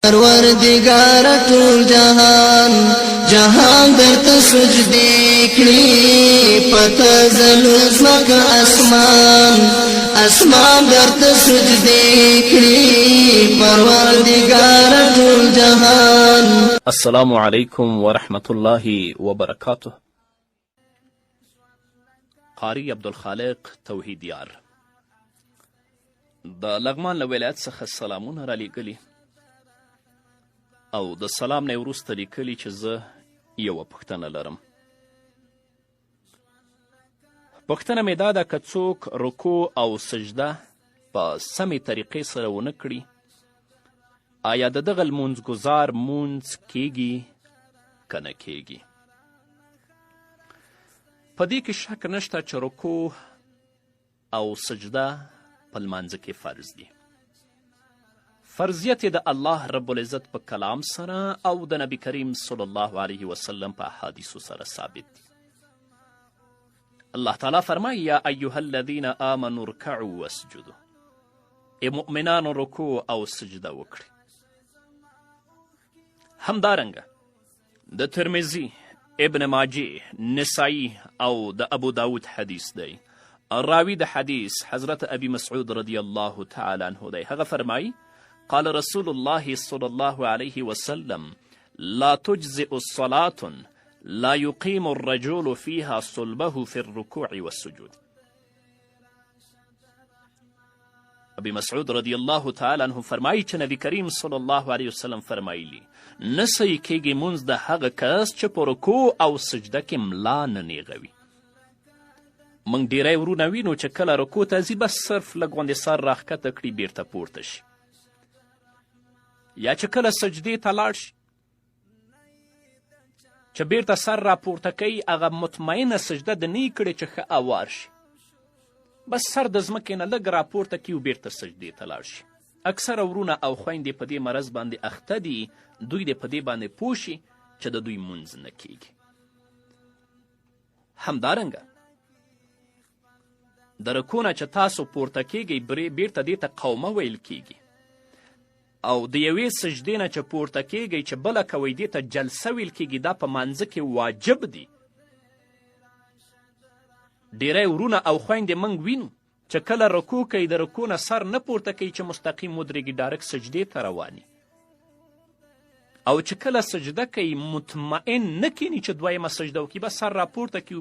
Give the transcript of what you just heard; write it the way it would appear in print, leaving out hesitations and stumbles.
پروردگار ټول جهان جهان درته سجدې کړي پته زلوز مکه اسمان اسمان درته سجدې کړي پروردگار ټول جهان. السلام علیکم ورحمة الله وبرکاته. قاری عبدالخالق توحیدیار د لغمان له ولایت څخه سلامونه رالیږلي او د سلام نه وروسته لیکلي چې زه یوه پوښتنه لرم. پوښتنه مې دا ده که څوک رکوع او سجده په سمې طریقې سره ونه کړي آیا د دغه لمونځګزار مونځ کیږي که نه کیږي؟ په دې کې شک نشته چې رکوع او سجده په لمانځه کې فرض دي. فرضیت یې د الله رب العزت په کلام سره او د نبی کریم صلی الله علیه وسلم په احادیثو سره ثابت دي. الله تعالی فرمایي یا ایها الذین آمنوا ارکعوا واسجدوا، ای مؤمنانو رکوع او سجده وکړئ. همدارنګه د ترمذي، ابن ماجه، نسائی او د ابو داود حدیث دی. راوی د حدیث حضرت ابي مسعود رضی الله تعالی عنه دی. هغه فرمایي قال رسول الله صلی الله علیه وسلم لا تجزئ الصلاة لا يقيم الرجل فيها صلبه في الركوع والسجود. ابي مسعود رضی الله تعالی عنه فرمایي چې نبی کریم صلی الله علیه وسلم فرمایلی نه صحیح کیږي مونځ د هغه کس چې په رکوع او سجده کې ملا نه نیغوي. موږ ډیری ورونه وینو چې کله رکوع ته ځي بس صرف لږ غوندې سر راښکته کړي بیرته پورته شي، یا چې کله سجدې ته لاړ شي چې بیرته سر راپورته کوي هغه مطمئنه سجده د نه کړې چې ښه اوار شي، بس سر د ځمکې نه لږ راپورته کړي او بیرته سجدې ته لاړ شي. اکثره ورونه او خویندې په دې مرض باندې اخته دي، دوی دې په دې باندې پوه شي چې د دوی مونځ نه کیږي. همدارنګه د رکوع نه چې تاسو پورته کیږئ بیرته دې ته قومه ویل کیږي، او د یوې سجدې نه چې پورته کیږئ چې بله کوئ دې ته جلسه ویل کیږي. دا په مانځه کې واجب دي. ډیری ورونه او خویندې موږ وینو چې کله رکوع کوي د رکوع نه سر نه پورته کوي چې مستقیم ودرېږي، ډایرکټ سجدې ته رواني، او چې کله سجده کوي مطمئن نه کیني چې دویمه سجده وکړي، بس سر راپورته کړي